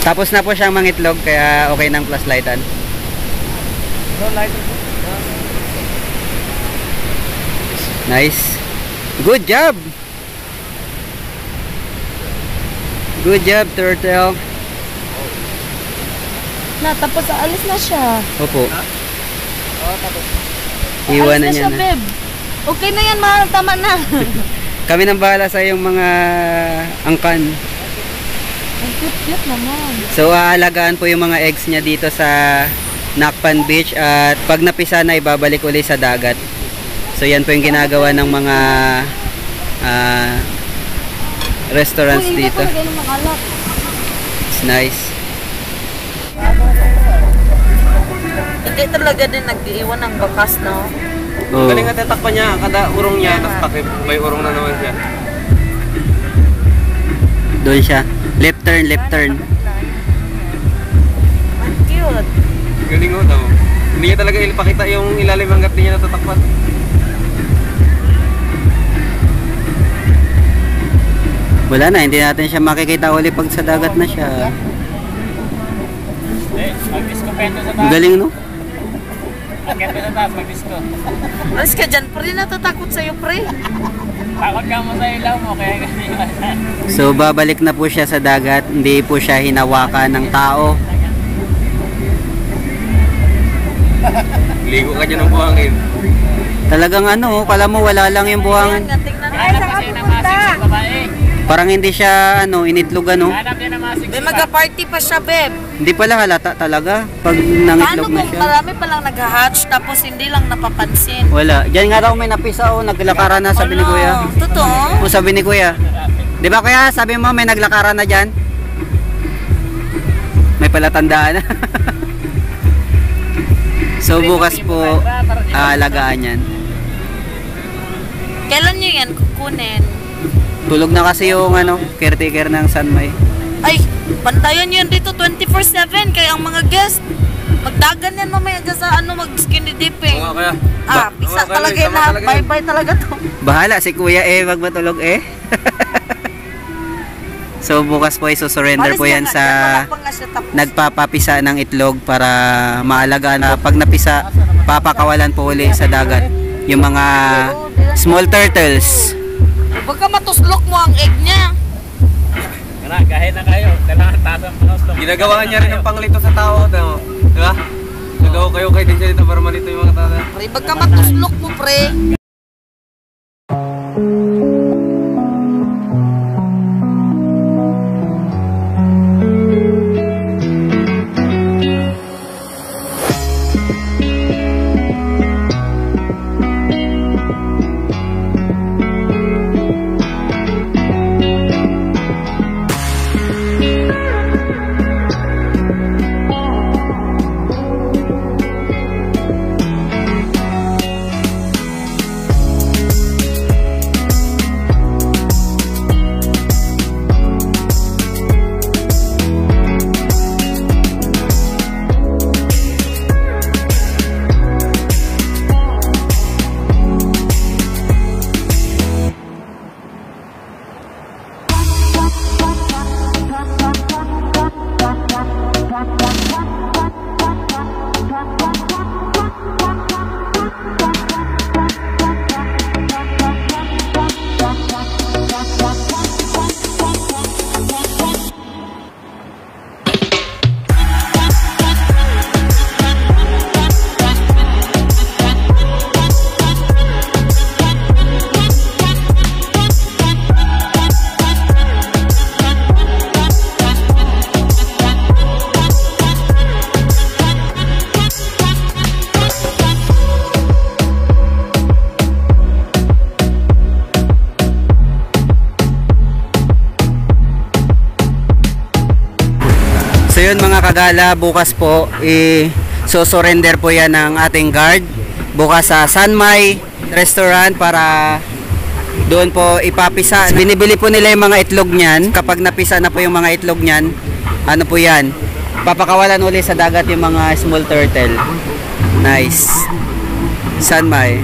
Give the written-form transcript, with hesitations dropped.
Tapos na po siyang mangitlog, kaya okay ng flashlightan. Nice. Good job. Good job, turtle. Tapos alis na siya. Opo. Tapos. Iwan na niya siya, na. Babe. Okay na yan, mahal. Tama na. Kami nang bahala sa yung mga angkan. Ang cute naman. So aalagaan po yung mga eggs niya dito sa Nakpan Beach, at pag napisa na ibabalik uli sa dagat. So yan po yung ginagawa ng mga restaurants dito. It's nice. Hindi talaga din nag-iwan ng bakas, no? Oh. Galing nga tatakpan niya, kada urong niya, tapos takip, may urong na naman siya. Doon siya. Left turn, left turn. Ang cute. Galing mo daw. Hindi niya talaga ipakita yung ilalim hanggat di niya natatakpan. Wala na, hindi natin siya makikita uli pag sa dagat na siya. Ang galing, no? Alis ka dyan, pre. Natatakot sa'yo, pre. Takot ka mo sa ilaw mo, kaya ganyan. So babalik na po siya sa dagat, hindi po siya hinawakan ng tao. Ligo ka dyan ng buhangin. Talagang ano, kala mo wala lang yung buhangin. Ay, saan ka pupunta? Parang hindi siya ano, initlog ano. May mag-party pa siya, babe. Hindi pala halata talaga pag Paano nangitlog na kung siya. marami palang nag-hatch tapos hindi lang napapansin? Wala. Diyan nga raw may napisa o naglakaran na, sabi ni Kuya. Totoo? O sabi ni Kuya. Di ba Kuya, sabi mo may naglakaran na dyan? May palatandaan na. So bukas po aalagaan yan. Kailan nyo yan kukunin? Tulog na kasi yung ano, caretaker ng Sanmay. Ay, bantayan nyo yan dito 24/7 kaya ang mga guest magdagan yan mamaya dyan sa ano, mag-skinny dipping. Oo kaya. Pisa talaga yun na. Bye-bye talaga to. Bahala si Kuya wag matulog So bukas po isusurrender po yan sa nagpapapisa ng itlog para maalagaan na pag napisa, papakawalan po uli sa dagat yung mga small turtles. Huwag ka matuslok mo ang egg niya. Kahit na kayo, kailangan tasang panuslok. Ginagawa niya rin yung panglito sa tao. Di ba? Nagawa kayo kayo din siya dito para malito yung mga tao. Pre, huwag ka matuslok mo, pre. So yun mga kagala, bukas po so-surrender po yan ng ating guard bukas sa Sanmay Restaurant para doon po ipapisa. Binibili po nila yung mga itlog niyan. Kapag napisa na po yung mga itlog niyan, ano po yan, papakawalan uli sa dagat yung mga small turtle. Nice. Sanmay.